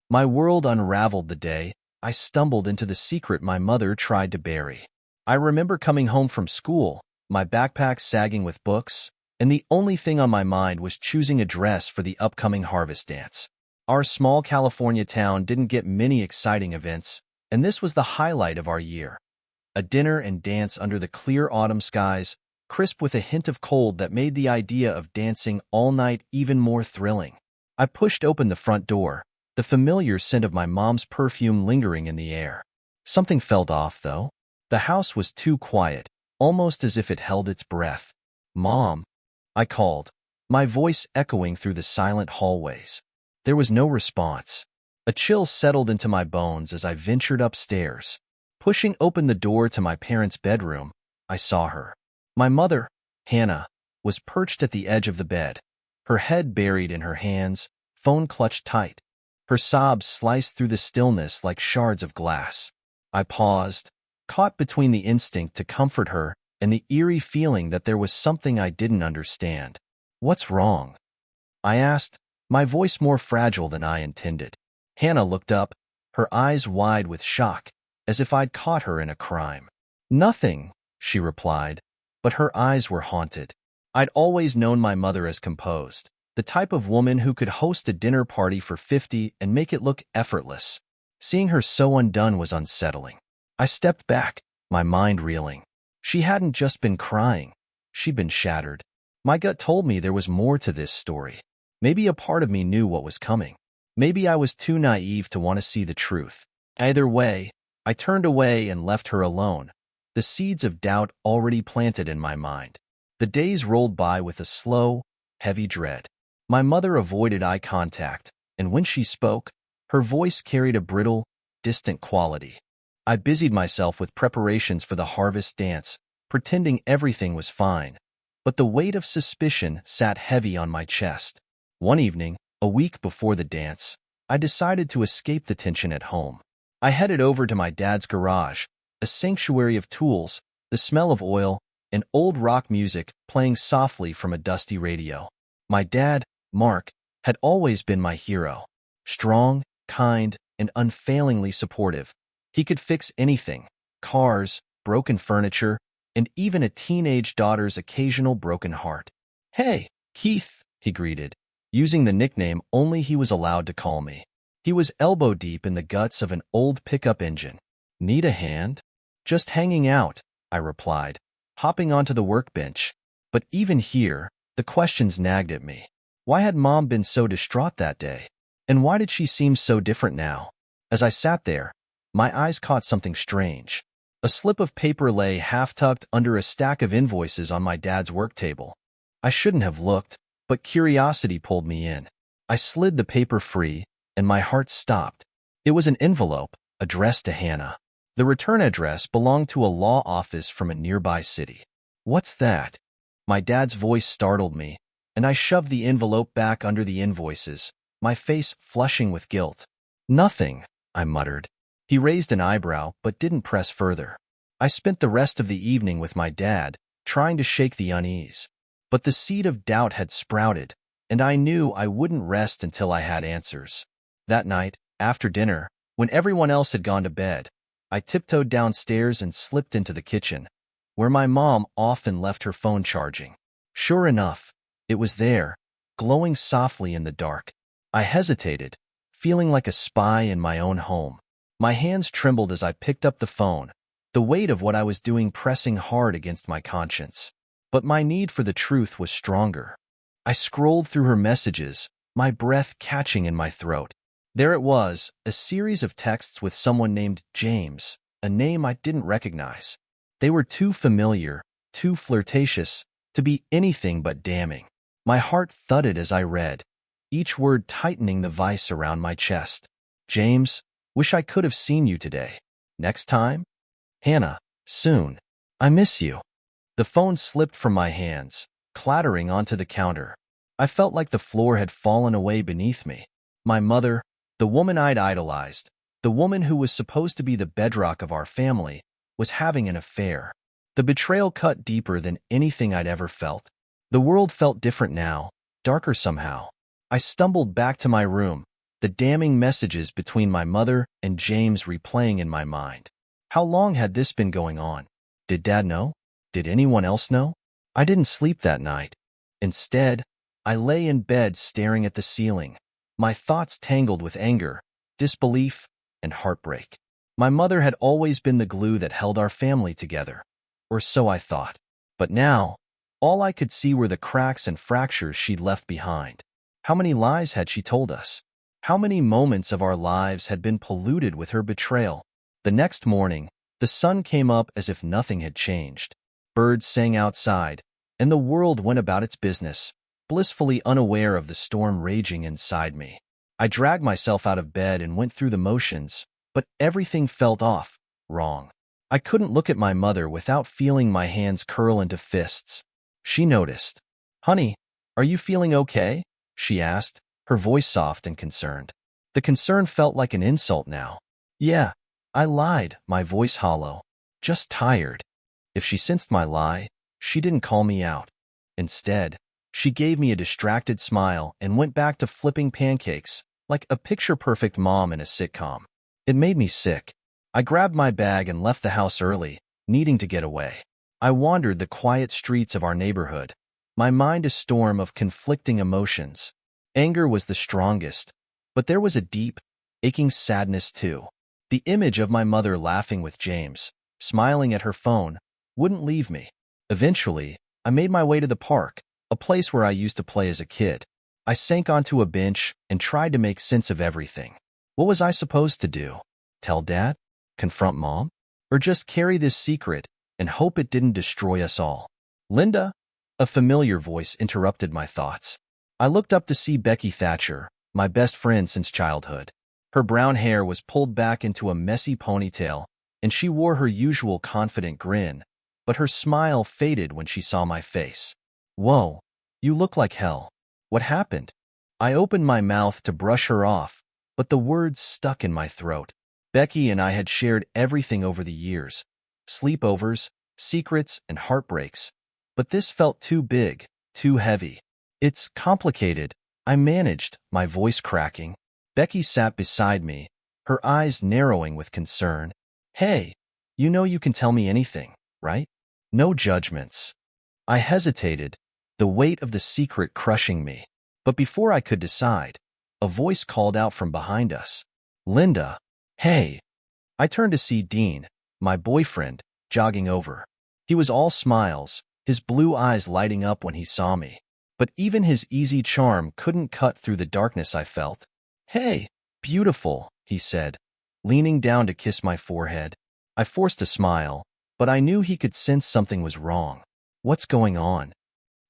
My world unraveled the day I stumbled into the secret my mother tried to bury. I remember coming home from school, my backpack sagging with books, and the only thing on my mind was choosing a dress for the upcoming harvest dance. Our small California town didn't get many exciting events, and this was the highlight of our year. A dinner and dance under the clear autumn skies, crisp with a hint of cold that made the idea of dancing all night even more thrilling. I pushed open the front door, the familiar scent of my mom's perfume lingering in the air. Something felt off, though. The house was too quiet, almost as if it held its breath. "Mom," I called, my voice echoing through the silent hallways. There was no response. A chill settled into my bones as I ventured upstairs. Pushing open the door to my parents' bedroom, I saw her. My mother, Hannah, was perched at the edge of the bed, her head buried in her hands, phone clutched tight. Her sobs sliced through the stillness like shards of glass. I paused, caught between the instinct to comfort her and the eerie feeling that there was something I didn't understand. "What's wrong?" I asked, my voice more fragile than I intended. Hannah looked up, her eyes wide with shock, as if I'd caught her in a crime. "Nothing," she replied, but her eyes were haunted. I'd always known my mother as composed, the type of woman who could host a dinner party for 50 and make it look effortless. Seeing her so undone was unsettling. I stepped back, my mind reeling. She hadn't just been crying, she'd been shattered. My gut told me there was more to this story. Maybe a part of me knew what was coming. Maybe I was too naive to want to see the truth. Either way, I turned away and left her alone, the seeds of doubt already planted in my mind. The days rolled by with a slow, heavy dread. My mother avoided eye contact, and when she spoke, her voice carried a brittle, distant quality. I busied myself with preparations for the harvest dance, pretending everything was fine, but the weight of suspicion sat heavy on my chest. One evening, a week before the dance, I decided to escape the tension at home. I headed over to my dad's garage, a sanctuary of tools, the smell of oil, and old rock music playing softly from a dusty radio. My dad, Mark, had always been my hero. Strong, kind, and unfailingly supportive. He could fix anything: cars, broken furniture, and even a teenage daughter's occasional broken heart. "Hey, Keith," he greeted, using the nickname only he was allowed to call me. He was elbow-deep in the guts of an old pickup engine. "Need a hand?" "Just hanging out," I replied, hopping onto the workbench. But even here, the questions nagged at me. Why had Mom been so distraught that day? And why did she seem so different now? As I sat there, my eyes caught something strange. A slip of paper lay half-tucked under a stack of invoices on my dad's work table. I shouldn't have looked, but curiosity pulled me in. I slid the paper free, and my heart stopped. It was an envelope, addressed to Hannah. The return address belonged to a law office from a nearby city. "What's that?" My dad's voice startled me, and I shoved the envelope back under the invoices, my face flushing with guilt. "Nothing," I muttered. He raised an eyebrow, but didn't press further. I spent the rest of the evening with my dad, trying to shake the unease. But the seed of doubt had sprouted, and I knew I wouldn't rest until I had answers. That night, after dinner, when everyone else had gone to bed, I tiptoed downstairs and slipped into the kitchen, where my mom often left her phone charging. Sure enough, it was there, glowing softly in the dark. I hesitated, feeling like a spy in my own home. My hands trembled as I picked up the phone, the weight of what I was doing pressing hard against my conscience. But my need for the truth was stronger. I scrolled through her messages, my breath catching in my throat. There it was, a series of texts with someone named James, a name I didn't recognize. They were too familiar, too flirtatious, to be anything but damning. My heart thudded as I read, each word tightening the vice around my chest. "James, wish I could have seen you today. Next time? Hannah, soon. I miss you." The phone slipped from my hands, clattering onto the counter. I felt like the floor had fallen away beneath me. My mother, the woman I'd idolized, the woman who was supposed to be the bedrock of our family, was having an affair. The betrayal cut deeper than anything I'd ever felt. The world felt different now, darker somehow. I stumbled back to my room, the the damning messages between my mother and James replaying in my mind. How long had this been going on? Did Dad know? Did anyone else know? I didn't sleep that night. Instead, I lay in bed staring at the ceiling, my thoughts tangled with anger, disbelief, and heartbreak. My mother had always been the glue that held our family together, or so I thought. But now, all I could see were the cracks and fractures she'd left behind. How many lies had she told us? How many moments of our lives had been polluted with her betrayal? The next morning, the sun came up as if nothing had changed. Birds sang outside, and the world went about its business, blissfully unaware of the storm raging inside me. I dragged myself out of bed and went through the motions, but everything felt off, wrong. I couldn't look at my mother without feeling my hands curl into fists. She noticed. "Honey, are you feeling okay?" she asked, her voice soft and concerned. The concern felt like an insult now. "Yeah," I lied, my voice hollow. "Just tired." If she sensed my lie, she didn't call me out. Instead, she gave me a distracted smile and went back to flipping pancakes, like a picture-perfect mom in a sitcom. It made me sick. I grabbed my bag and left the house early, needing to get away. I wandered the quiet streets of our neighborhood, my mind a storm of conflicting emotions. Anger was the strongest, but there was a deep, aching sadness too. The image of my mother laughing with James, smiling at her phone, wouldn't leave me. Eventually, I made my way to the park, a place where I used to play as a kid. I sank onto a bench and tried to make sense of everything. What was I supposed to do? Tell Dad? Confront Mom? Or just carry this secret and hope it didn't destroy us all? "Linda?" A familiar voice interrupted my thoughts. I looked up to see Becky Thatcher, my best friend since childhood. Her brown hair was pulled back into a messy ponytail, and she wore her usual confident grin, but her smile faded when she saw my face. "Whoa, you look like hell. What happened?" I opened my mouth to brush her off, but the words stuck in my throat. Becky and I had shared everything over the years, sleepovers, secrets, and heartbreaks, but this felt too big, too heavy. "It's complicated," I managed, my voice cracking. Becky sat beside me, her eyes narrowing with concern. "Hey, you know you can tell me anything, right? No judgments." I hesitated, the weight of the secret crushing me. But before I could decide, a voice called out from behind us. "Linda, hey." I turned to see Dean, my boyfriend, jogging over. He was all smiles, his blue eyes lighting up when he saw me. But even his easy charm couldn't cut through the darkness I felt. "Hey, beautiful," he said, leaning down to kiss my forehead. I forced a smile, but I knew he could sense something was wrong. "What's going on?"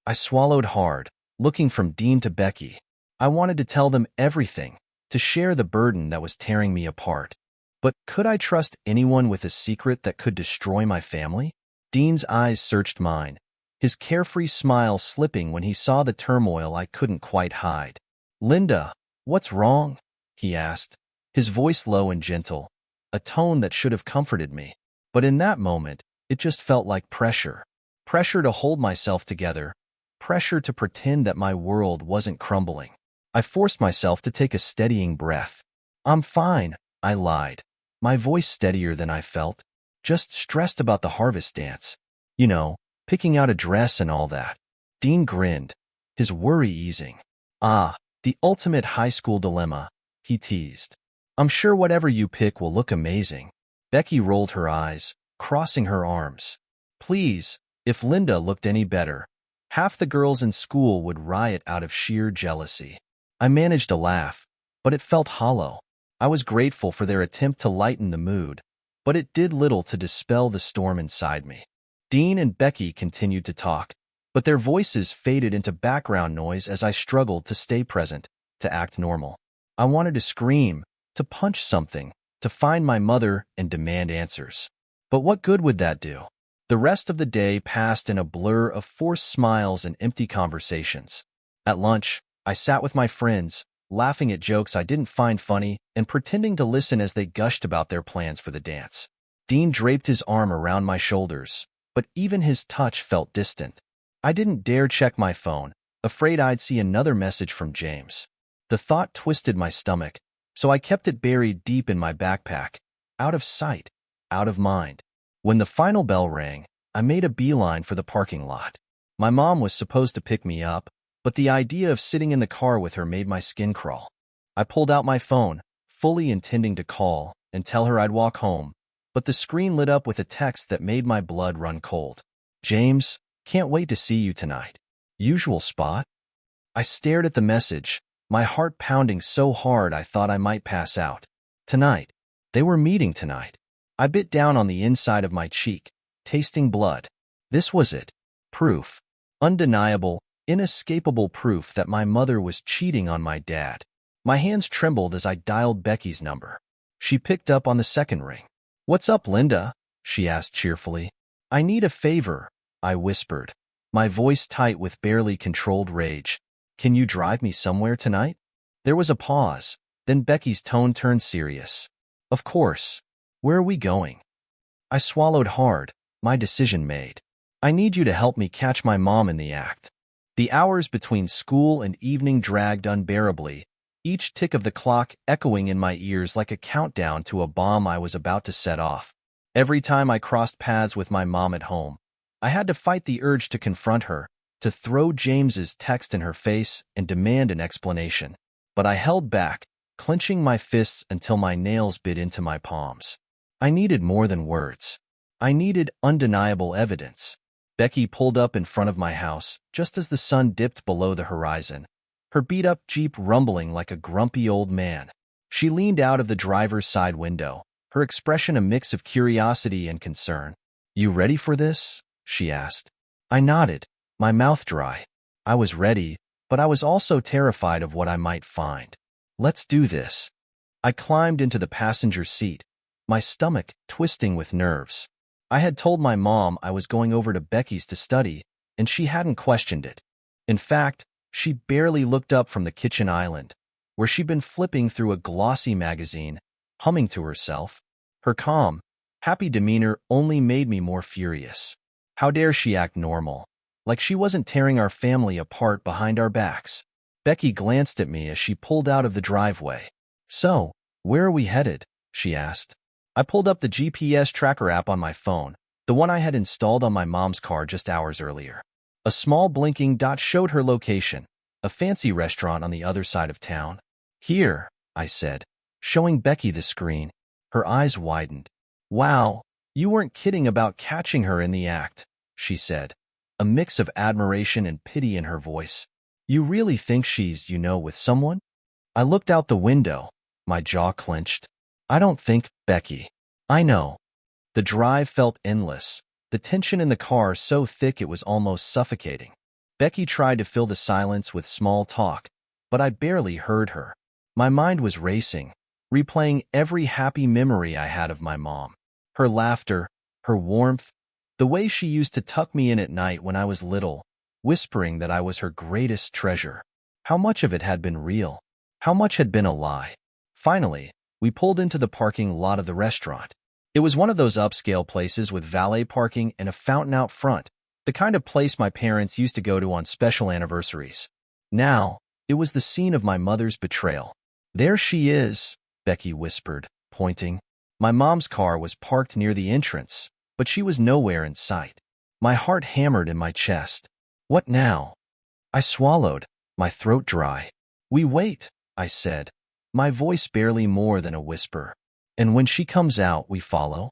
I swallowed hard, looking from Dean to Becky. I wanted to tell them everything, to share the burden that was tearing me apart. But could I trust anyone with a secret that could destroy my family? Dean's eyes searched mine, his carefree smile slipping when he saw the turmoil I couldn't quite hide. "Linda, what's wrong?" he asked, his voice low and gentle, a tone that should have comforted me. But in that moment, it just felt like pressure. Pressure to hold myself together, pressure to pretend that my world wasn't crumbling. I forced myself to take a steadying breath. "I'm fine," I lied, my voice steadier than I felt. "Just stressed about the harvest dance. You know, picking out a dress and all that." Dean grinned, his worry easing. "Ah, the ultimate high school dilemma," he teased. "I'm sure whatever you pick will look amazing." Becky rolled her eyes, crossing her arms. Please, if Linda looked any better, half the girls in school would riot out of sheer jealousy. I managed to laugh, but it felt hollow. I was grateful for their attempt to lighten the mood, but it did little to dispel the storm inside me. Dean and Becky continued to talk, but their voices faded into background noise as I struggled to stay present, to act normal. I wanted to scream, to punch something, to find my mother and demand answers. But what good would that do? The rest of the day passed in a blur of forced smiles and empty conversations. At lunch, I sat with my friends, laughing at jokes I didn't find funny and pretending to listen as they gushed about their plans for the dance. Dean draped his arm around my shoulders, but even his touch felt distant. I didn't dare check my phone, afraid I'd see another message from James. The thought twisted my stomach, so I kept it buried deep in my backpack, out of sight, out of mind. When the final bell rang, I made a beeline for the parking lot. My mom was supposed to pick me up, but the idea of sitting in the car with her made my skin crawl. I pulled out my phone, fully intending to call and tell her I'd walk home, but the screen lit up with a text that made my blood run cold. James, can't wait to see you tonight. Usual spot? I stared at the message, my heart pounding so hard I thought I might pass out. Tonight. They were meeting tonight. I bit down on the inside of my cheek, tasting blood. This was it. Proof. Undeniable, inescapable proof that my mother was cheating on my dad. My hands trembled as I dialed Becky's number. She picked up on the second ring. "What's up, Linda?" she asked cheerfully. "I need a favor," I whispered, my voice tight with barely controlled rage. "Can you drive me somewhere tonight?" There was a pause, then Becky's tone turned serious. "Of course. Where are we going?" I swallowed hard, my decision made. "I need you to help me catch my mom in the act." The hours between school and evening dragged unbearably, each tick of the clock echoing in my ears like a countdown to a bomb I was about to set off. Every time I crossed paths with my mom at home, I had to fight the urge to confront her, to throw James's text in her face and demand an explanation. But I held back, clenching my fists until my nails bit into my palms. I needed more than words. I needed undeniable evidence. Becky pulled up in front of my house, just as the sun dipped below the horizon, her beat-up Jeep rumbling like a grumpy old man. She leaned out of the driver's side window, her expression a mix of curiosity and concern. "You ready for this?" she asked. I nodded, my mouth dry. I was ready, but I was also terrified of what I might find. "Let's do this." I climbed into the passenger seat, my stomach twisting with nerves. I had told my mom I was going over to Becky's to study, and she hadn't questioned it. In fact, she barely looked up from the kitchen island, where she'd been flipping through a glossy magazine, humming to herself. Her calm, happy demeanor only made me more furious. How dare she act normal, like she wasn't tearing our family apart behind our backs. Becky glanced at me as she pulled out of the driveway. "So, where are we headed?" she asked. I pulled up the GPS tracker app on my phone, the one I had installed on my mom's car just hours earlier. A small blinking dot showed her location, a fancy restaurant on the other side of town. "Here," I said, showing Becky the screen. Her eyes widened. "Wow, you weren't kidding about catching her in the act," she said, a mix of admiration and pity in her voice. "You really think she's, with someone?" I looked out the window, my jaw clenched. "I don't think, Becky." "I know." The drive felt endless, the tension in the car so thick it was almost suffocating. Becky tried to fill the silence with small talk, but I barely heard her. My mind was racing, replaying every happy memory I had of my mom. Her laughter, her warmth, the way she used to tuck me in at night when I was little, whispering that I was her greatest treasure. How much of it had been real? How much had been a lie? Finally, we pulled into the parking lot of the restaurant. It was one of those upscale places with valet parking and a fountain out front, the kind of place my parents used to go to on special anniversaries. Now, it was the scene of my mother's betrayal. "There she is," Becky whispered, pointing. My mom's car was parked near the entrance, but she was nowhere in sight. My heart hammered in my chest. What now? I swallowed, my throat dry. "We wait," I said, my voice barely more than a whisper. "And when she comes out, we follow?"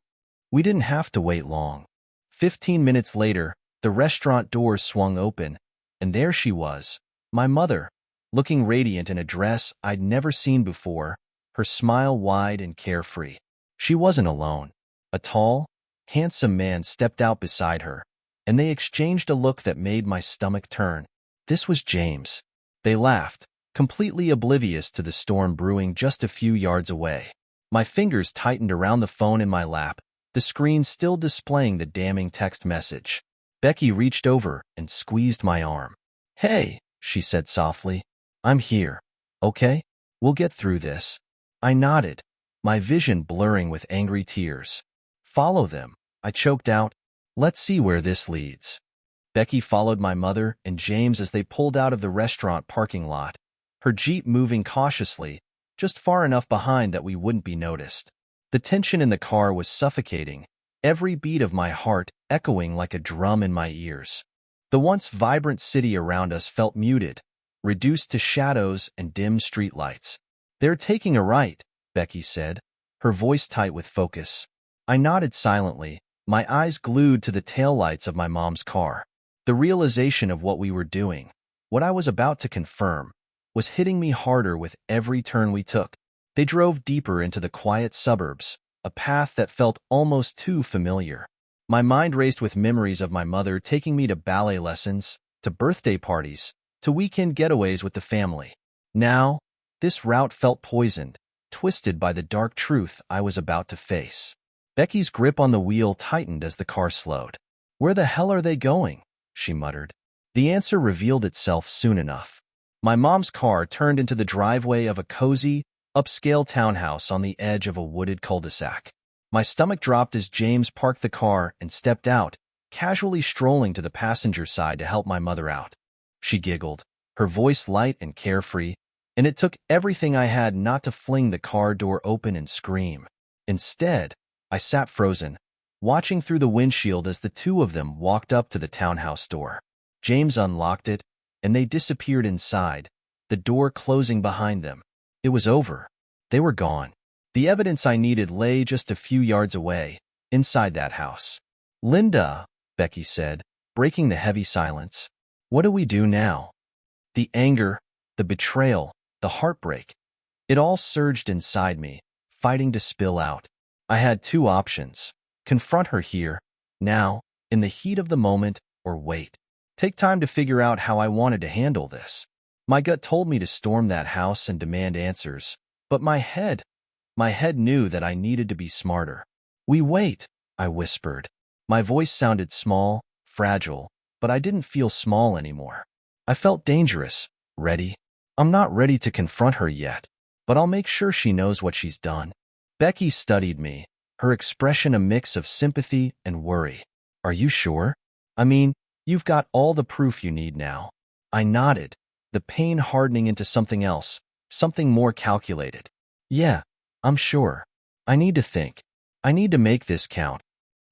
We didn't have to wait long. 15 minutes later, the restaurant doors swung open, and there she was, my mother, looking radiant in a dress I'd never seen before, her smile wide and carefree. She wasn't alone. A tall, handsome man stepped out beside her, and they exchanged a look that made my stomach turn. This was James. They laughed, completely oblivious to the storm brewing just a few yards away. My fingers tightened around the phone in my lap, the screen still displaying the damning text message. Becky reached over and squeezed my arm. "Hey," she said softly. "I'm here. Okay? We'll get through this." I nodded, my vision blurring with angry tears. "Follow them," I choked out. "Let's see where this leads." Becky followed my mother and James as they pulled out of the restaurant parking lot, her Jeep moving cautiously, just far enough behind that we wouldn't be noticed. The tension in the car was suffocating, every beat of my heart echoing like a drum in my ears. The once vibrant city around us felt muted, reduced to shadows and dim streetlights. "They're taking a right," Becky said, her voice tight with focus. I nodded silently, my eyes glued to the taillights of my mom's car. The realization of what we were doing, what I was about to confirm, was hitting me harder with every turn we took. They drove deeper into the quiet suburbs, a path that felt almost too familiar. My mind raced with memories of my mother taking me to ballet lessons, to birthday parties, to weekend getaways with the family. Now, this route felt poisoned, twisted by the dark truth I was about to face. Becky's grip on the wheel tightened as the car slowed. "Where the hell are they going?" she muttered. The answer revealed itself soon enough. My mom's car turned into the driveway of a cozy, upscale townhouse on the edge of a wooded cul-de-sac. My stomach dropped as James parked the car and stepped out, casually strolling to the passenger side to help my mother out. She giggled, her voice light and carefree, and it took everything I had not to fling the car door open and scream. Instead, I sat frozen, watching through the windshield as the two of them walked up to the townhouse door. James unlocked it, and they disappeared inside, the door closing behind them. It was over. They were gone. The evidence I needed lay just a few yards away, inside that house. "Linda," Becky said, breaking the heavy silence. "What do we do now?" The anger, the betrayal, the heartbreak. It all surged inside me, fighting to spill out. I had two options: confront her here, now, in the heat of the moment, or wait. Take time to figure out how I wanted to handle this. My gut told me to storm that house and demand answers, but my head knew that I needed to be smarter. "We wait," I whispered. My voice sounded small, fragile, but I didn't feel small anymore. I felt dangerous, ready. "I'm not ready to confront her yet, but I'll make sure she knows what she's done." Becky studied me, her expression a mix of sympathy and worry. "Are you sure? I mean, you've got all the proof you need now." I nodded, the pain hardening into something else, something more calculated. "Yeah, I'm sure. I need to think. I need to make this count."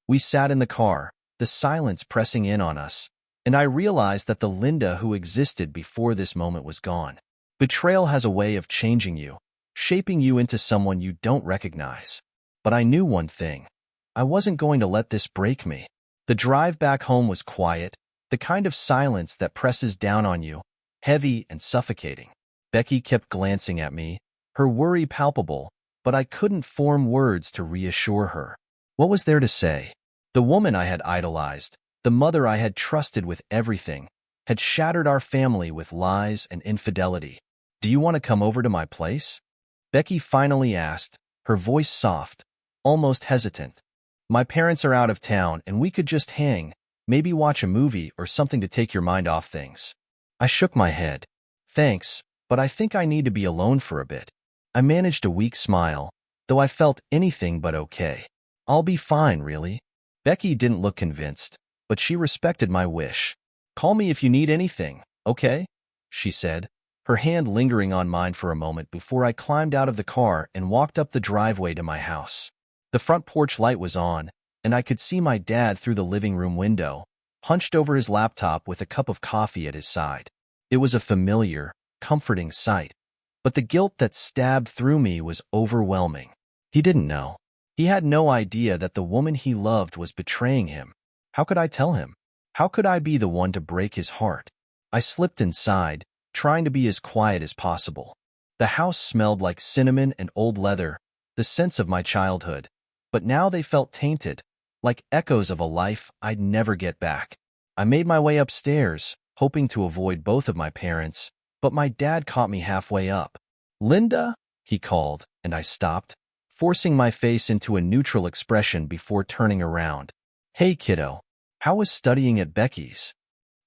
We sat in the car, the silence pressing in on us, and I realized that the Linda who existed before this moment was gone. Betrayal has a way of changing you, shaping you into someone you don't recognize. But I knew one thing. I wasn't going to let this break me. The drive back home was quiet, the kind of silence that presses down on you, heavy and suffocating. Becky kept glancing at me, her worry palpable, but I couldn't form words to reassure her. What was there to say? The woman I had idolized, the mother I had trusted with everything, had shattered our family with lies and infidelity. "Do you want to come over to my place?" Becky finally asked, her voice soft, almost hesitant. "My parents are out of town and we could just hang, maybe watch a movie or something to take your mind off things." I shook my head. "Thanks, but I think I need to be alone for a bit." I managed a weak smile, though I felt anything but okay. "I'll be fine, really." Becky didn't look convinced, but she respected my wish. "Call me if you need anything, okay?" she said, her hand lingering on mine for a moment before I climbed out of the car and walked up the driveway to my house. The front porch light was on, and I could see my dad through the living room window, hunched over his laptop with a cup of coffee at his side. It was a familiar, comforting sight, but the guilt that stabbed through me was overwhelming. He didn't know. He had no idea that the woman he loved was betraying him. How could I tell him? How could I be the one to break his heart? I slipped inside, trying to be as quiet as possible. The house smelled like cinnamon and old leather, the scents of my childhood, but now they felt tainted, like echoes of a life I'd never get back. I made my way upstairs, hoping to avoid both of my parents, but my dad caught me halfway up. "Linda?" he called, and I stopped, forcing my face into a neutral expression before turning around. "Hey, kiddo. How was studying at Becky's?"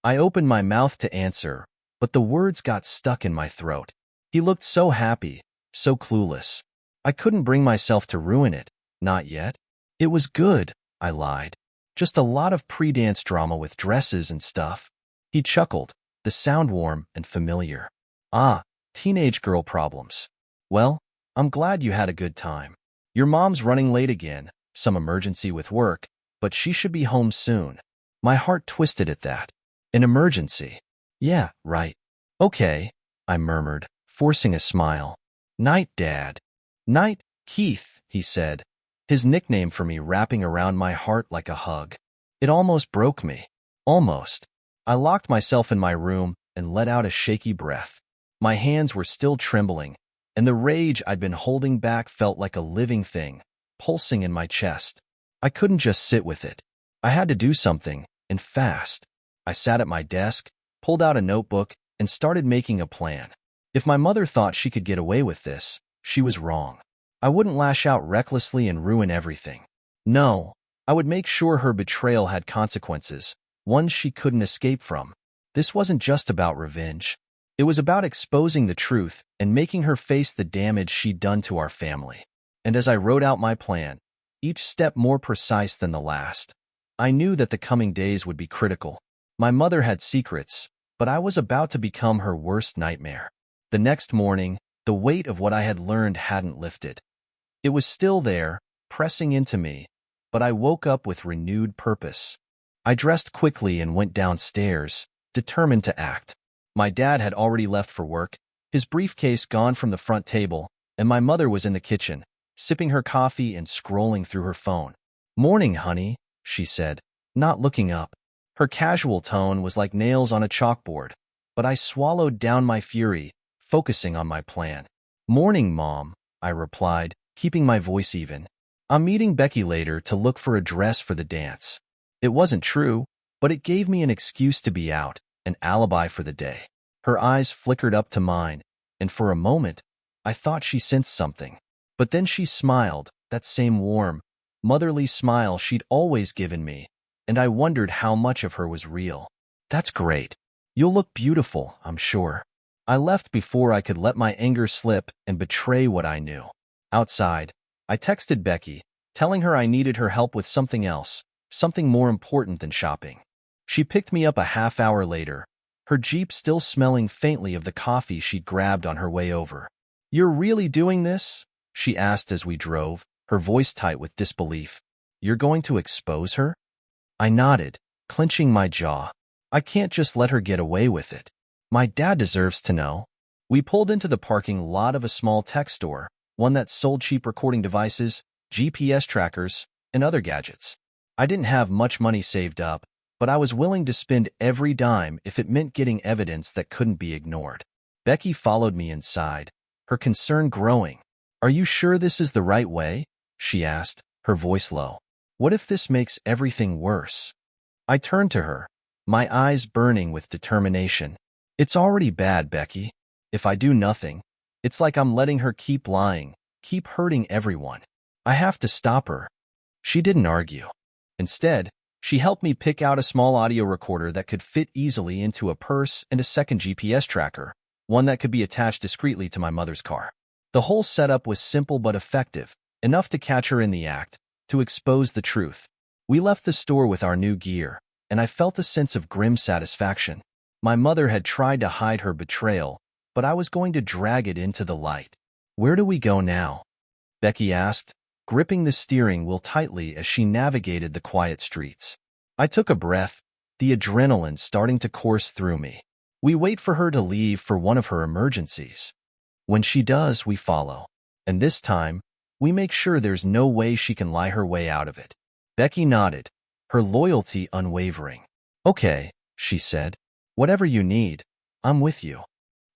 I opened my mouth to answer, but the words got stuck in my throat. He looked so happy, so clueless. I couldn't bring myself to ruin it, not yet. "It was good," I lied. "Just a lot of pre-dance drama with dresses and stuff." He chuckled, the sound warm and familiar. "Ah, teenage girl problems. Well, I'm glad you had a good time. Your mom's running late again, some emergency with work, but she should be home soon. My heart twisted at that. An emergency? Yeah, right. Okay, I murmured, forcing a smile. Night, Dad. Night, Keith, he said, his nickname for me wrapping around my heart like a hug. It almost broke me. Almost. I locked myself in my room and let out a shaky breath. My hands were still trembling, and the rage I'd been holding back felt like a living thing, pulsing in my chest. I couldn't just sit with it. I had to do something, and fast. I sat at my desk, pulled out a notebook, and started making a plan. If my mother thought she could get away with this, she was wrong. I wouldn't lash out recklessly and ruin everything. No, I would make sure her betrayal had consequences, ones she couldn't escape from. This wasn't just about revenge. It was about exposing the truth and making her face the damage she'd done to our family. And as I wrote out my plan, each step more precise than the last, I knew that the coming days would be critical. My mother had secrets, but I was about to become her worst nightmare. The next morning, the weight of what I had learned hadn't lifted. It was still there, pressing into me, but I woke up with renewed purpose. I dressed quickly and went downstairs, determined to act. My dad had already left for work, his briefcase gone from the front table, and my mother was in the kitchen, sipping her coffee and scrolling through her phone. "Morning, honey," she said, not looking up. Her casual tone was like nails on a chalkboard, but I swallowed down my fury, focusing on my plan. "Morning, Mom," I replied, keeping my voice even. "I'm meeting Becky later to look for a dress for the dance." It wasn't true, but it gave me an excuse to be out, an alibi for the day. Her eyes flickered up to mine, and for a moment, I thought she sensed something. But then she smiled, that same warm, motherly smile she'd always given me, and I wondered how much of her was real. "That's great. You'll look beautiful, I'm sure." I left before I could let my anger slip and betray what I knew. Outside, I texted Becky, telling her I needed her help with something else, something more important than shopping. She picked me up a half hour later, her Jeep still smelling faintly of the coffee she'd grabbed on her way over. "You're really doing this?" she asked as we drove, her voice tight with disbelief. "You're going to expose her?" I nodded, clenching my jaw. I can't just let her get away with it. My dad deserves to know. We pulled into the parking lot of a small tech store, one that sold cheap recording devices, GPS trackers, and other gadgets. I didn't have much money saved up, but I was willing to spend every dime if it meant getting evidence that couldn't be ignored. Becky followed me inside, her concern growing. "Are you sure this is the right way?" she asked, her voice low. "What if this makes everything worse?" I turned to her, my eyes burning with determination. "It's already bad, Becky. If I do nothing, it's like I'm letting her keep lying, keep hurting everyone. I have to stop her." She didn't argue. Instead, she helped me pick out a small audio recorder that could fit easily into a purse and a second GPS tracker, one that could be attached discreetly to my mother's car. The whole setup was simple but effective, enough to catch her in the act, to expose the truth. We left the store with our new gear, and I felt a sense of grim satisfaction. My mother had tried to hide her betrayal, but I was going to drag it into the light. "Where do we go now?" Becky asked, gripping the steering wheel tightly as she navigated the quiet streets. I took a breath, the adrenaline starting to course through me. "We wait for her to leave for one of her emergencies. When she does, we follow. And this time, we make sure there's no way she can lie her way out of it." Becky nodded, her loyalty unwavering. "Okay," she said. "Whatever you need, I'm with you."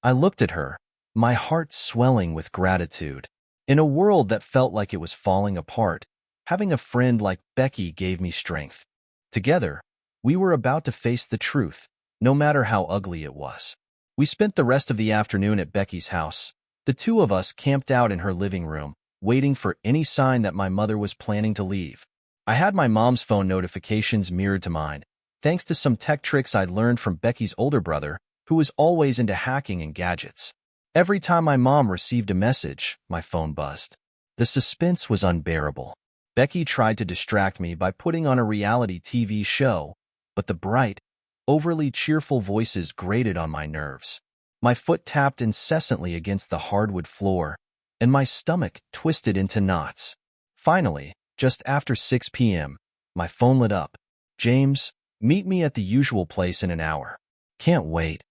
I looked at her, my heart swelling with gratitude. In a world that felt like it was falling apart, having a friend like Becky gave me strength. Together, we were about to face the truth, no matter how ugly it was. We spent the rest of the afternoon at Becky's house. The two of us camped out in her living room, waiting for any sign that my mother was planning to leave. I had my mom's phone notifications mirrored to mine, thanks to some tech tricks I'd learned from Becky's older brother, who was always into hacking and gadgets. Every time my mom received a message, my phone buzzed. The suspense was unbearable. Becky tried to distract me by putting on a reality TV show, but the bright, overly cheerful voices grated on my nerves. My foot tapped incessantly against the hardwood floor, and my stomach twisted into knots. Finally, just after 6 p.m., my phone lit up. James, meet me at the usual place in an hour. Can't wait.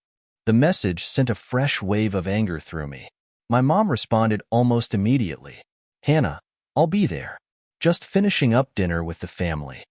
The message sent a fresh wave of anger through me. My mom responded almost immediately. Hannah, I'll be there. Just finishing up dinner with the family.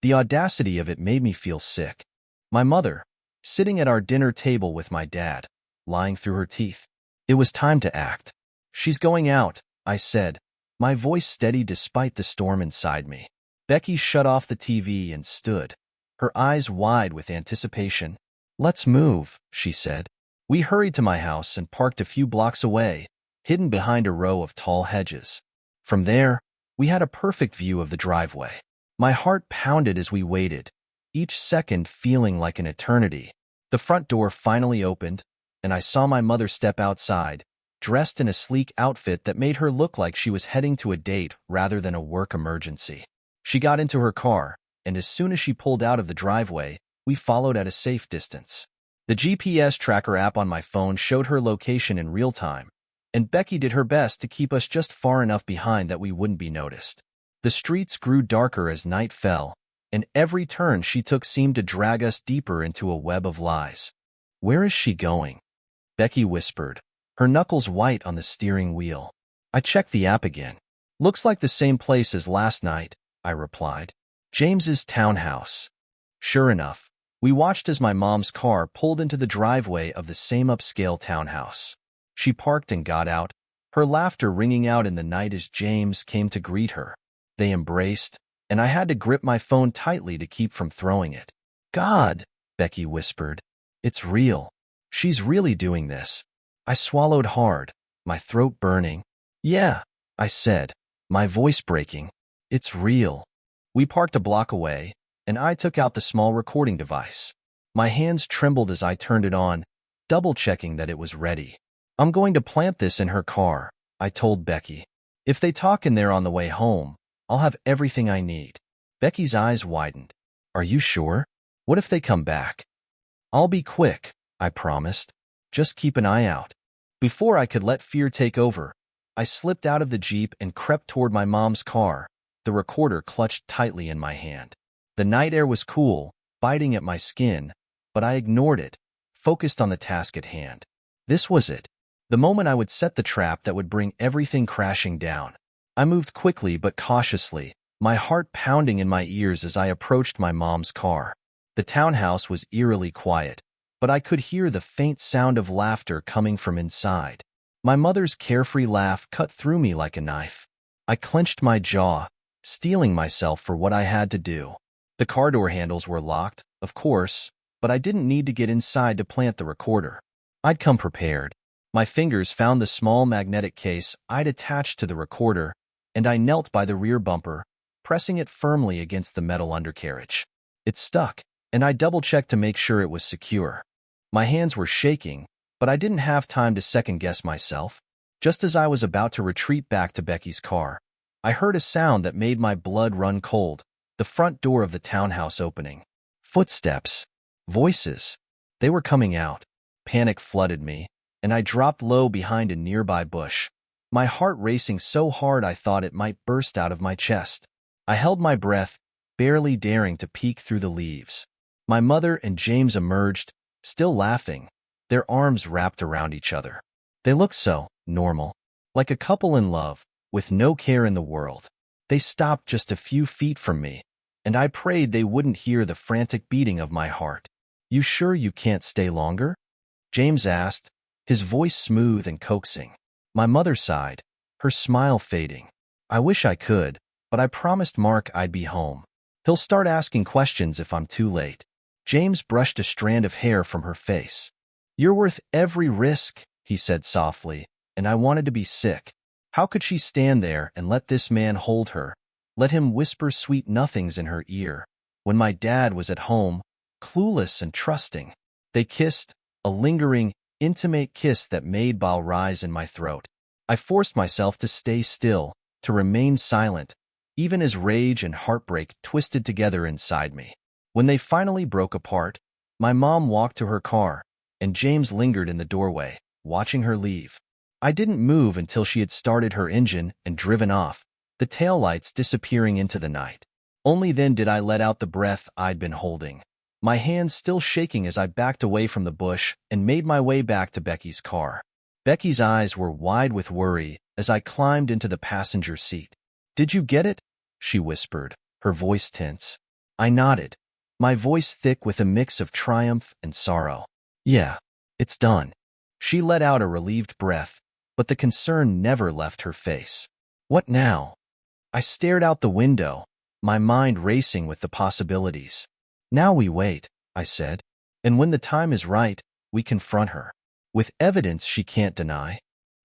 The audacity of it made me feel sick. My mother, sitting at our dinner table with my dad, lying through her teeth. It was time to act. She's going out, I said, my voice steady despite the storm inside me. Becky shut off the TV and stood, her eyes wide with anticipation. Let's move, she said. We hurried to my house and parked a few blocks away, hidden behind a row of tall hedges. From there, we had a perfect view of the driveway. My heart pounded as we waited, each second feeling like an eternity. The front door finally opened, and I saw my mother step outside, dressed in a sleek outfit that made her look like she was heading to a date rather than a work emergency. She got into her car, and as soon as she pulled out of the driveway, we followed at a safe distance. The GPS tracker app on my phone showed her location in real time, and Becky did her best to keep us just far enough behind that we wouldn't be noticed. The streets grew darker as night fell, and every turn she took seemed to drag us deeper into a web of lies. Where is she going? Becky whispered, her knuckles white on the steering wheel. I checked the app again. Looks like the same place as last night, I replied. James's townhouse. Sure enough, we watched as my mom's car pulled into the driveway of the same upscale townhouse. She parked and got out, her laughter ringing out in the night as James came to greet her. They embraced, and I had to grip my phone tightly to keep from throwing it. God, Becky whispered. It's real. She's really doing this. I swallowed hard, my throat burning. Yeah, I said, my voice breaking. It's real. We parked a block away, and I took out the small recording device. My hands trembled as I turned it on, double-checking that it was ready. I'm going to plant this in her car, I told Becky. If they talk in there on the way home, I'll have everything I need. Becky's eyes widened. Are you sure? What if they come back? I'll be quick, I promised. Just keep an eye out. Before I could let fear take over, I slipped out of the Jeep and crept toward my mom's car, the recorder clutched tightly in my hand. The night air was cool, biting at my skin, but I ignored it, focused on the task at hand. This was it. The moment I would set the trap that would bring everything crashing down. I moved quickly but cautiously, my heart pounding in my ears as I approached my mom's car. The townhouse was eerily quiet, but I could hear the faint sound of laughter coming from inside. My mother's carefree laugh cut through me like a knife. I clenched my jaw, steeling myself for what I had to do. The car door handles were locked, of course, but I didn't need to get inside to plant the recorder. I'd come prepared. My fingers found the small magnetic case I'd attached to the recorder, and I knelt by the rear bumper, pressing it firmly against the metal undercarriage. It stuck, and I double-checked to make sure it was secure. My hands were shaking, but I didn't have time to second-guess myself. Just as I was about to retreat back to Becky's car, I heard a sound that made my blood run cold, the front door of the townhouse opening. Footsteps. Voices. They were coming out. Panic flooded me, and I dropped low behind a nearby bush, my heart racing so hard I thought it might burst out of my chest. I held my breath, barely daring to peek through the leaves. My mother and James emerged, still laughing, their arms wrapped around each other. They looked so normal, like a couple in love, with no care in the world. They stopped just a few feet from me, and I prayed they wouldn't hear the frantic beating of my heart. You sure you can't stay longer? James asked, his voice smooth and coaxing. My mother sighed, her smile fading. I wish I could, but I promised Mark I'd be home. He'll start asking questions if I'm too late. James brushed a strand of hair from her face. You're worth every risk, he said softly, and I wanted to be sick. How could she stand there and let this man hold her, let him whisper sweet nothings in her ear, when my dad was at home, clueless and trusting? They kissed, a lingering, intimate kiss that made bile rise in my throat. I forced myself to stay still, to remain silent, even as rage and heartbreak twisted together inside me. When they finally broke apart, my mom walked to her car, and James lingered in the doorway, watching her leave. I didn't move until she had started her engine and driven off, the taillights disappearing into the night. Only then did I let out the breath I'd been holding, my hands still shaking as I backed away from the bush and made my way back to Becky's car. Becky's eyes were wide with worry as I climbed into the passenger seat. "Did you get it?" she whispered, her voice tense. I nodded, my voice thick with a mix of triumph and sorrow. "Yeah, it's done." She let out a relieved breath, but the concern never left her face. "What now?" I stared out the window, my mind racing with the possibilities. "Now we wait," I said, "and when the time is right, we confront her, with evidence she can't deny."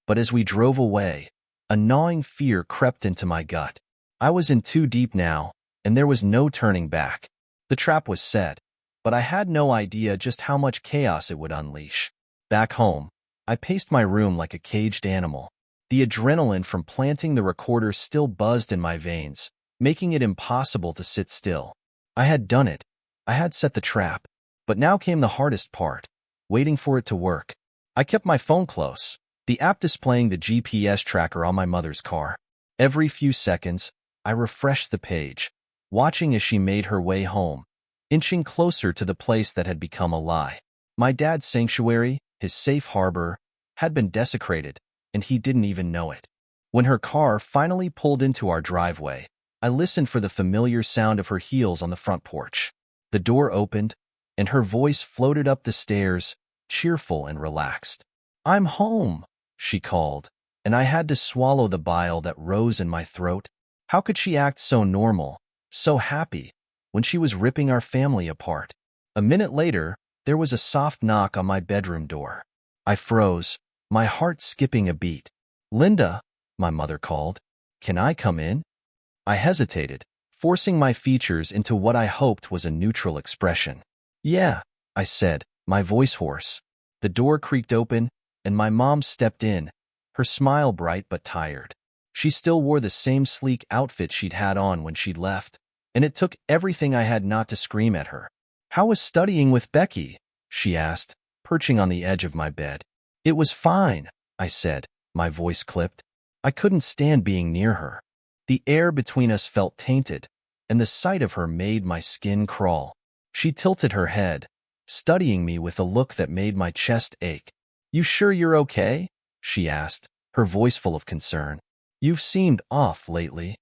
But as we drove away, a gnawing fear crept into my gut. I was in too deep now, and there was no turning back. The trap was set, but I had no idea just how much chaos it would unleash. Back home, I paced my room like a caged animal. The adrenaline from planting the recorder still buzzed in my veins, making it impossible to sit still. I had done it. I had set the trap. But now came the hardest part, waiting for it to work. I kept my phone close, the app displaying the GPS tracker on my mother's car. Every few seconds, I refreshed the page, watching as she made her way home, inching closer to the place that had become a lie. My dad's sanctuary, his safe harbor, had been desecrated, and he didn't even know it. When her car finally pulled into our driveway, I listened for the familiar sound of her heels on the front porch. The door opened, and her voice floated up the stairs, cheerful and relaxed. "I'm home," she called, and I had to swallow the bile that rose in my throat. How could she act so normal, so happy, when she was ripping our family apart? A minute later, there was a soft knock on my bedroom door. I froze, my heart skipping a beat. "Linda," my mother called. "Can I come in?" I hesitated, forcing my features into what I hoped was a neutral expression. "Yeah," I said, my voice hoarse. The door creaked open, and my mom stepped in, her smile bright but tired. She still wore the same sleek outfit she'd had on when she'd left, and it took everything I had not to scream at her. "How was studying with Becky?" she asked, perching on the edge of my bed. "It was fine," I said, my voice clipped. I couldn't stand being near her. The air between us felt tainted, and the sight of her made my skin crawl. She tilted her head, studying me with a look that made my chest ache. "You sure you're okay?" she asked, her voice full of concern. "You've seemed off lately."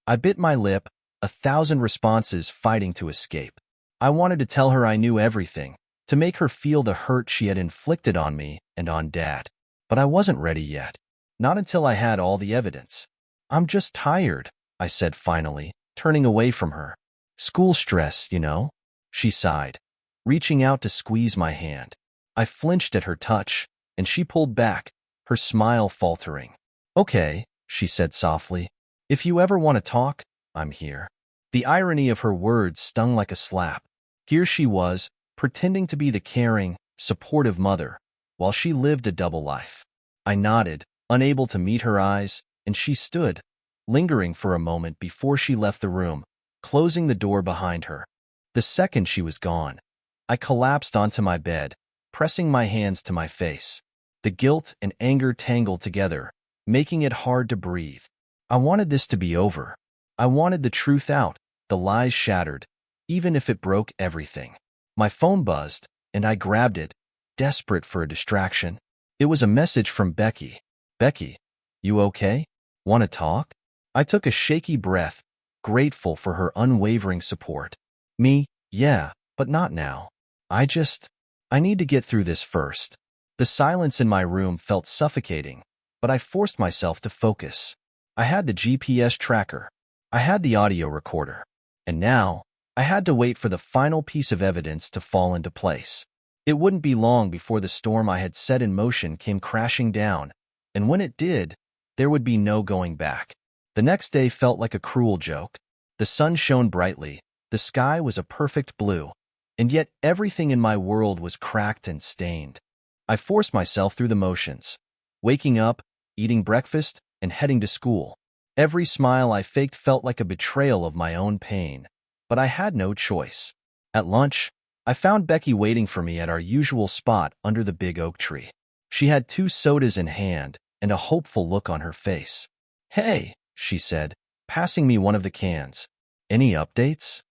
I bit my lip, 1,000 responses fighting to escape. I wanted to tell her I knew everything, to make her feel the hurt she had inflicted on me and on Dad. But I wasn't ready yet. Not until I had all the evidence. "I'm just tired," I said finally, turning away from her. "School stress, you know," she sighed, reaching out to squeeze my hand. I flinched at her touch, and she pulled back, her smile faltering. "Okay," she said softly. "If you ever want to talk, I'm here." The irony of her words stung like a slap. Here she was, pretending to be the caring, supportive mother, while she lived a double life. I nodded, unable to meet her eyes, and she stood, lingering for a moment before she left the room, closing the door behind her. The second she was gone, I collapsed onto my bed, pressing my hands to my face. The guilt and anger tangled together, making it hard to breathe. I wanted this to be over. I wanted the truth out, the lies shattered, even if it broke everything. My phone buzzed, and I grabbed it, desperate for a distraction. It was a message from Becky. "Becky, you okay? Want to talk?" I took a shaky breath, grateful for her unwavering support. "Me, yeah, but not now. I need to get through this first." The silence in my room felt suffocating, but I forced myself to focus. I had the GPS tracker. I had the audio recorder. And now, I had to wait for the final piece of evidence to fall into place. It wouldn't be long before the storm I had set in motion came crashing down, and when it did, there would be no going back. The next day felt like a cruel joke. The sun shone brightly, the sky was a perfect blue, and yet everything in my world was cracked and stained. I forced myself through the motions, waking up, eating breakfast, and heading to school. Every smile I faked felt like a betrayal of my own pain, but I had no choice. At lunch, I found Becky waiting for me at our usual spot under the big oak tree. She had 2 sodas in hand, and a hopeful look on her face. "Hey," she said, passing me one of the cans. "Any updates?"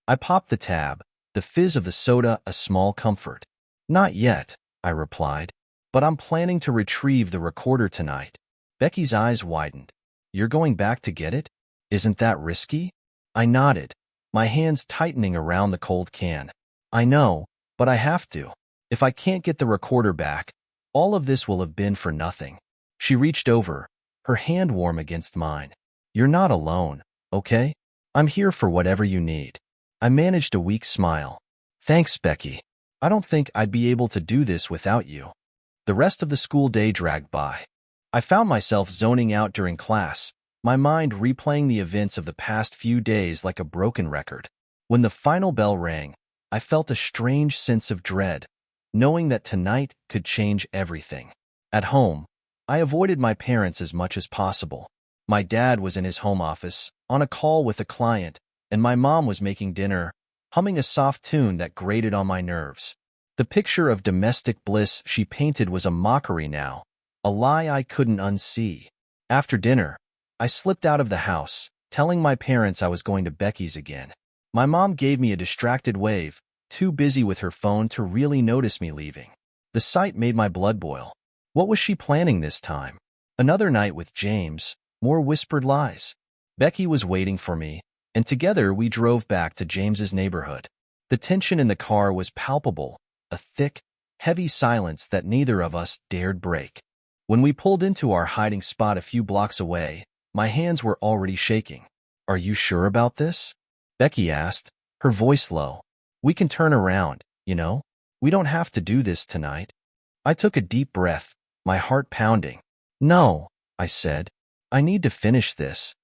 I popped the tab, the fizz of the soda a small comfort. "Not yet," I replied, "but I'm planning to retrieve the recorder tonight." Becky's eyes widened. "You're going back to get it? Isn't that risky?" I nodded, my hands tightening around the cold can. "I know, but I have to. If I can't get the recorder back, all of this will have been for nothing." She reached over, her hand warm against mine. "You're not alone, okay? I'm here for whatever you need." I managed a weak smile. "Thanks, Becky. I don't think I'd be able to do this without you." The rest of the school day dragged by. I found myself zoning out during class, my mind replaying the events of the past few days like a broken record. When the final bell rang, I felt a strange sense of dread, knowing that tonight could change everything. At home, I avoided my parents as much as possible. My dad was in his home office, on a call with a client, and my mom was making dinner, humming a soft tune that grated on my nerves. The picture of domestic bliss she painted was a mockery now, a lie I couldn't unsee. After dinner, I slipped out of the house, telling my parents I was going to Becky's again. My mom gave me a distracted wave, too busy with her phone to really notice me leaving. The sight made my blood boil. What was she planning this time? Another night with James, more whispered lies. Becky was waiting for me, and together we drove back to James's neighborhood. The tension in the car was palpable, a thick, heavy silence that neither of us dared break. When we pulled into our hiding spot a few blocks away, my hands were already shaking. "Are you sure about this?" Becky asked, her voice low. "We can turn around, you know? We don't have to do this tonight." I took a deep breath, my heart pounding. "No," I said. "I need to finish this."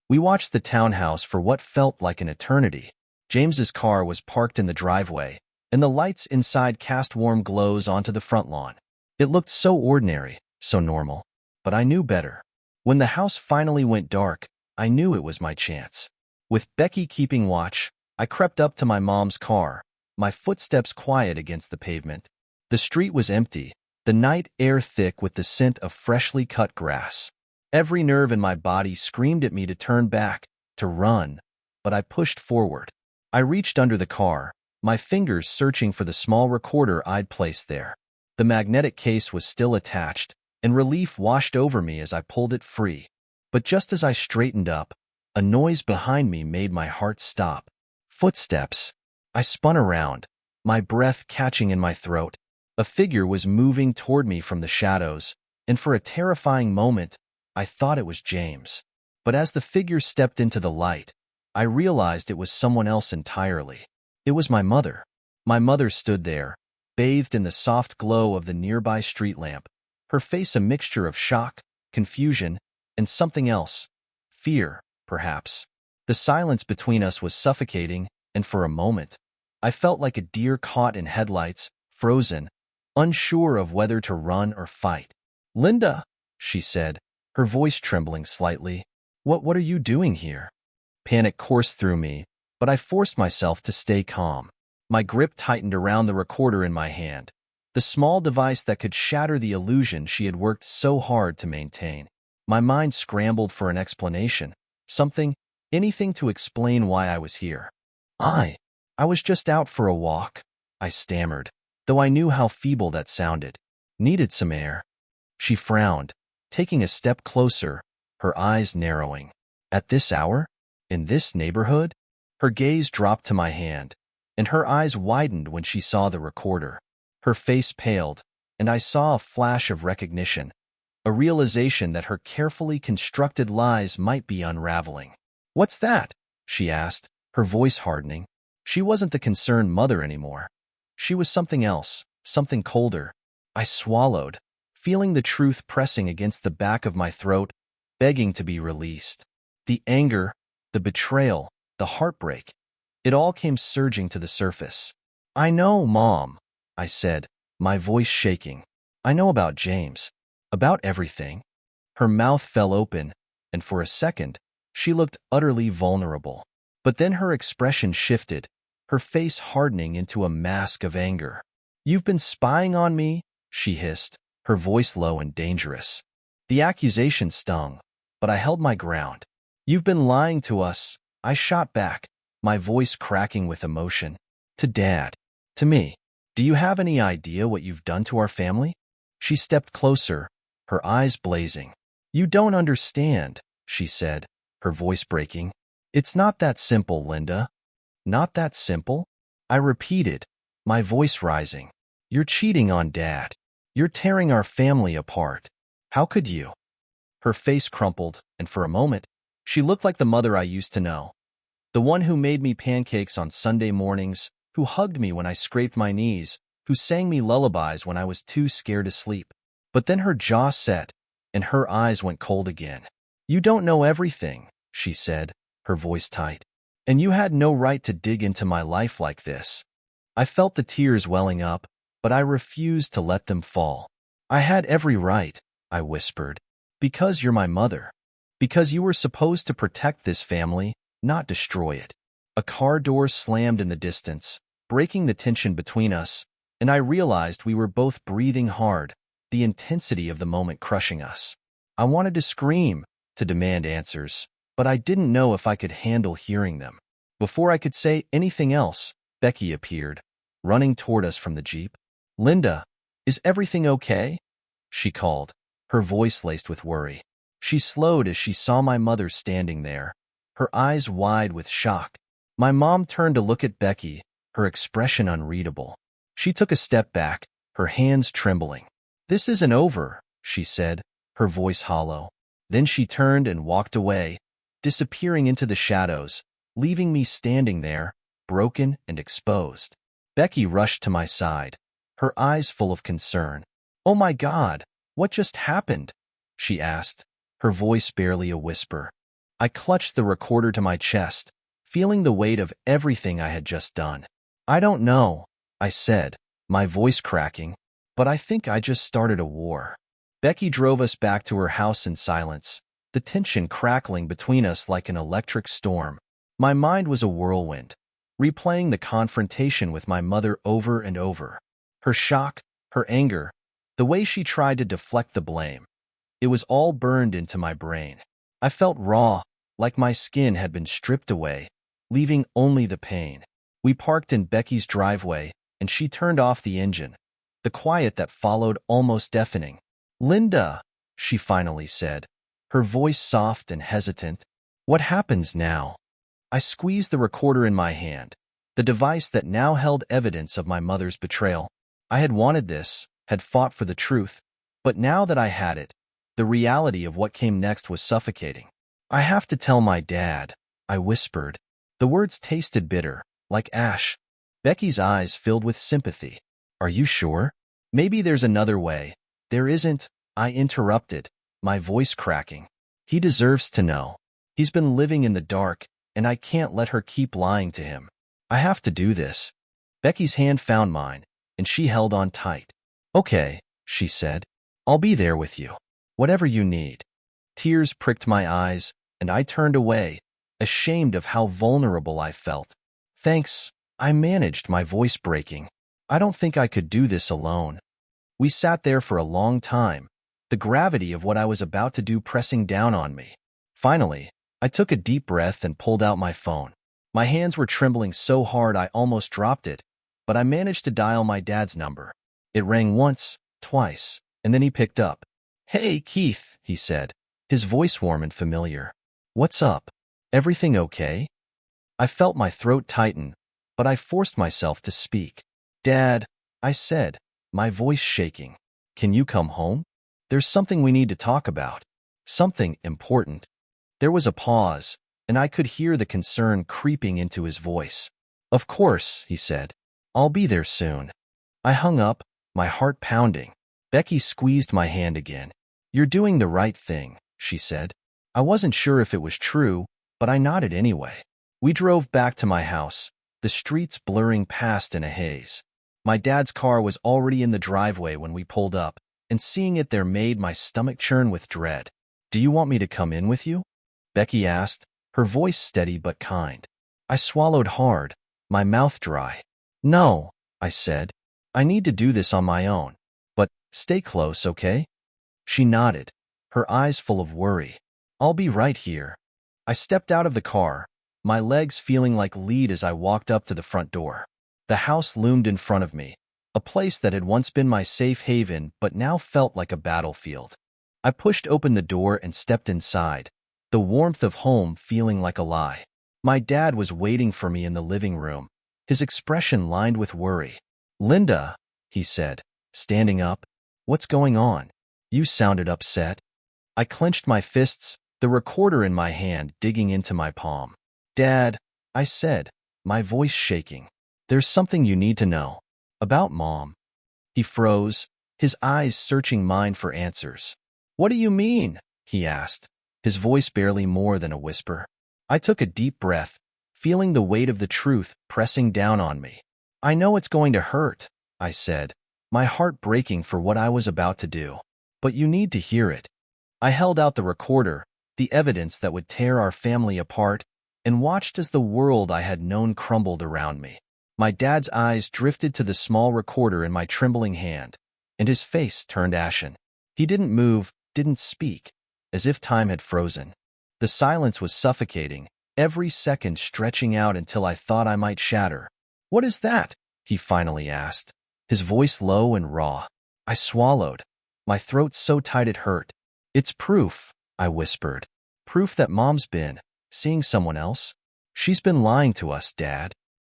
We watched the townhouse for what felt like an eternity. James's car was parked in the driveway, and the lights inside cast warm glows onto the front lawn. It looked so ordinary, so normal, but I knew better. When the house finally went dark, I knew it was my chance. With Becky keeping watch, I crept up to my mom's car, my footsteps quiet against the pavement. The street was empty, the night air thick with the scent of freshly cut grass. Every nerve in my body screamed at me to turn back, to run, but I pushed forward. I reached under the car, my fingers searching for the small recorder I'd placed there. The magnetic case was still attached, and relief washed over me as I pulled it free. But just as I straightened up, a noise behind me made my heart stop. Footsteps. I spun around, my breath catching in my throat. A figure was moving toward me from the shadows, and for a terrifying moment, I thought it was James. But as the figure stepped into the light, I realized it was someone else entirely. It was my mother. My mother stood there, bathed in the soft glow of the nearby street lamp, her face a mixture of shock, confusion, and something else. Fear, perhaps. The silence between us was suffocating, and for a moment, I felt like a deer caught in headlights, frozen, unsure of whether to run or fight. "Linda," she said, her voice trembling slightly. What are you doing here?" Panic coursed through me, but I forced myself to stay calm. My grip tightened around the recorder in my hand, the small device that could shatter the illusion she had worked so hard to maintain. My mind scrambled for an explanation, anything to explain why I was here. I was just out for a walk," I stammered, though I knew how feeble that sounded. "Needed some air." She frowned, taking a step closer, her eyes narrowing. "At this hour? In this neighborhood?" Her gaze dropped to my hand, and her eyes widened when she saw the recorder. Her face paled, and I saw a flash of recognition, a realization that her carefully constructed lies might be unraveling. "What's that?" she asked, her voice hardening. She wasn't the concerned mother anymore. She was something else, something colder. I swallowed, feeling the truth pressing against the back of my throat, begging to be released. The anger, the betrayal, the heartbreak, it all came surging to the surface. "I know, Mom," I said, my voice shaking. "I know about James. About everything." Her mouth fell open, and for a second, she looked utterly vulnerable. But then her expression shifted, her face hardening into a mask of anger. "You've been spying on me?" she hissed, her voice low and dangerous. The accusation stung, but I held my ground. "You've been lying to us," I shot back, my voice cracking with emotion. "To Dad. To me. Do you have any idea what you've done to our family?" She stepped closer, her eyes blazing. "You don't understand," she said, her voice breaking. "It's not that simple, Linda." "Not that simple?" I repeated, my voice rising. "You're cheating on Dad. You're tearing our family apart. How could you?" Her face crumpled, and for a moment, she looked like the mother I used to know. The one who made me pancakes on Sunday mornings, who hugged me when I scraped my knees, who sang me lullabies when I was too scared to sleep. But then her jaw set, and her eyes went cold again. "You don't know everything," she said, her voice tight. "And you had no right to dig into my life like this." I felt the tears welling up, but I refused to let them fall. "I had every right," I whispered. "Because you're my mother. Because you were supposed to protect this family, not destroy it." A car door slammed in the distance, breaking the tension between us, and I realized we were both breathing hard, the intensity of the moment crushing us. I wanted to scream, to demand answers, but I didn't know if I could handle hearing them. Before I could say anything else, Becky appeared, running toward us from the Jeep. "Linda, is everything okay?" she called, her voice laced with worry. She slowed as she saw my mother standing there, her eyes wide with shock. My mom turned to look at Becky, her expression unreadable. She took a step back, her hands trembling. "This isn't over," she said, her voice hollow. Then she turned and walked away, disappearing into the shadows, leaving me standing there, broken and exposed. Becky rushed to my side, her eyes full of concern. "Oh my God, what just happened?" she asked, her voice barely a whisper. I clutched the recorder to my chest, feeling the weight of everything I had just done. "I don't know," I said, my voice cracking, "but I think I just started a war." Becky drove us back to her house in silence, the tension crackling between us like an electric storm. My mind was a whirlwind, replaying the confrontation with my mother over and over. Her shock, her anger, the way she tried to deflect the blame. It was all burned into my brain. I felt raw, like my skin had been stripped away, leaving only the pain. We parked in Becky's driveway, and she turned off the engine, the quiet that followed almost deafening. "Linda," she finally said, her voice soft and hesitant. "What happens now?" I squeezed the recorder in my hand, the device that now held evidence of my mother's betrayal. I had wanted this, had fought for the truth, but now that I had it, the reality of what came next was suffocating. "I have to tell my dad," I whispered. The words tasted bitter, like ash. Becky's eyes filled with sympathy. "Are you sure? Maybe there's another way." "There isn't," I interrupted, my voice cracking. "He deserves to know. He's been living in the dark, and I can't let her keep lying to him. I have to do this." Becky's hand found mine, and she held on tight. "Okay," she said. "I'll be there with you. Whatever you need." Tears pricked my eyes, and I turned away, ashamed of how vulnerable I felt. "Thanks," I managed, my voice breaking. "I don't think I could do this alone." We sat there for a long time, the gravity of what I was about to do pressing down on me. Finally, I took a deep breath and pulled out my phone. My hands were trembling so hard I almost dropped it, but I managed to dial my dad's number. It rang once, twice, and then he picked up. "Hey, Keith," he said, his voice warm and familiar. "What's up? Everything okay?" I felt my throat tighten, but I forced myself to speak. "Dad," I said, my voice shaking. "Can you come home? There's something we need to talk about. Something important." There was a pause, and I could hear the concern creeping into his voice. "Of course," he said. "I'll be there soon." I hung up, my heart pounding. Becky squeezed my hand again. "You're doing the right thing," she said. I wasn't sure if it was true, but I nodded anyway. We drove back to my house, the streets blurring past in a haze. My dad's car was already in the driveway when we pulled up, and seeing it there made my stomach churn with dread. "Do you want me to come in with you?" Becky asked, her voice steady but kind. I swallowed hard, my mouth dry. "No," I said. "I need to do this on my own. But stay close, okay?" She nodded, her eyes full of worry. "I'll be right here." I stepped out of the car, my legs feeling like lead as I walked up to the front door. The house loomed in front of me, a place that had once been my safe haven but now felt like a battlefield. I pushed open the door and stepped inside, the warmth of home feeling like a lie. My dad was waiting for me in the living room, his expression lined with worry. "Linda," he said, standing up, "what's going on? You sounded upset." I clenched my fists, the recorder in my hand digging into my palm. "Dad," I said, my voice shaking, "there's something you need to know. About Mom." He froze, his eyes searching mine for answers. "What do you mean?" he asked, his voice barely more than a whisper. I took a deep breath, feeling the weight of the truth pressing down on me. "I know it's going to hurt," I said, my heart breaking for what I was about to do. "But you need to hear it." I held out the recorder, the evidence that would tear our family apart, and watched as the world I had known crumbled around me. My dad's eyes drifted to the small recorder in my trembling hand, and his face turned ashen. He didn't move, didn't speak, as if time had frozen. The silence was suffocating, every second stretching out until I thought I might shatter. "What is that?" he finally asked, his voice low and raw. I swallowed, my throat so tight it hurt. "It's proof," I whispered. "Proof that Mom's been seeing someone else. She's been lying to us, Dad."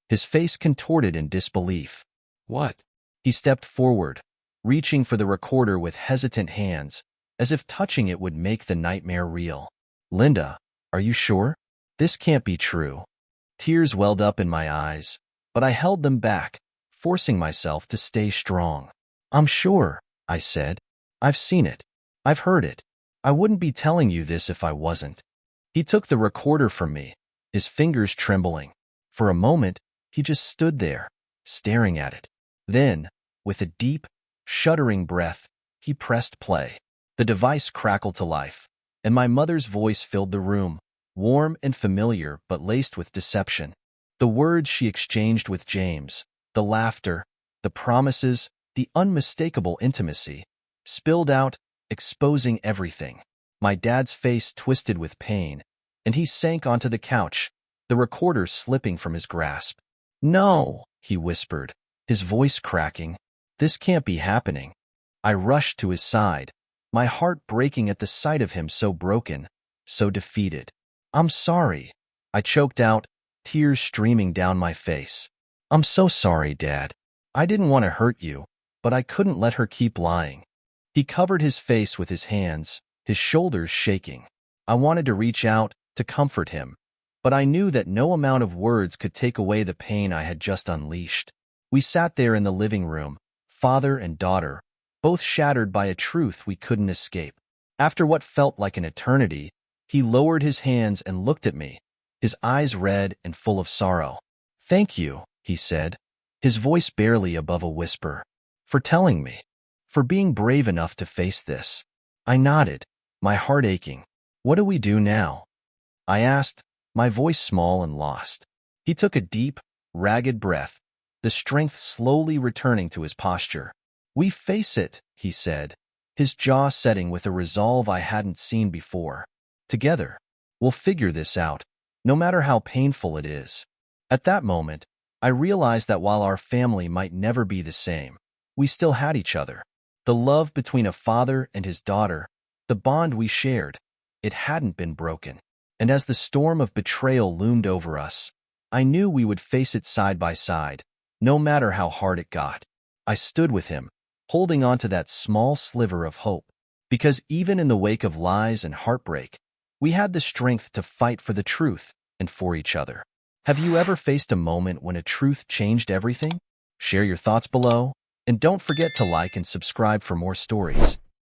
His face contorted in disbelief. "What?" He stepped forward, reaching for the recorder with hesitant hands, as if touching it would make the nightmare real. "Linda, are you sure? This can't be true." Tears welled up in my eyes, but I held them back, forcing myself to stay strong. "I'm sure," I said. "I've seen it. I've heard it. I wouldn't be telling you this if I wasn't." He took the recorder from me, his fingers trembling. For a moment, he just stood there, staring at it. Then, with a deep, shuddering breath, he pressed play. The device crackled to life, and my mother's voice filled the room, warm and familiar but laced with deception. The words she exchanged with James, the laughter, the promises, the unmistakable intimacy, spilled out, exposing everything. My dad's face twisted with pain, and he sank onto the couch, the recorder slipping from his grasp. "No," he whispered, his voice cracking. "This can't be happening." I rushed to his side, my heart breaking at the sight of him so broken, so defeated. "I'm sorry," I choked out, tears streaming down my face. "I'm so sorry, Dad. I didn't want to hurt you, but I couldn't let her keep lying." He covered his face with his hands, his shoulders shaking. I wanted to reach out, to comfort him, but I knew that no amount of words could take away the pain I had just unleashed. We sat there in the living room, father and daughter, both shattered by a truth we couldn't escape. After what felt like an eternity, he lowered his hands and looked at me, his eyes red and full of sorrow. "Thank you," he said, his voice barely above a whisper, "for telling me, for being brave enough to face this." I nodded, my heart aching. "What do we do now?" I asked, my voice small and lost. He took a deep, ragged breath, the strength slowly returning to his posture. "We face it," he said, his jaw setting with a resolve I hadn't seen before. "Together, we'll figure this out, no matter how painful it is." At that moment, I realized that while our family might never be the same, we still had each other. The love between a father and his daughter, the bond we shared, it hadn't been broken. And as the storm of betrayal loomed over us, I knew we would face it side by side, no matter how hard it got. I stood with him, holding on to that small sliver of hope, because even in the wake of lies and heartbreak, we had the strength to fight for the truth and for each other. Have you ever faced a moment when a truth changed everything? Share your thoughts below, and don't forget to like and subscribe for more stories.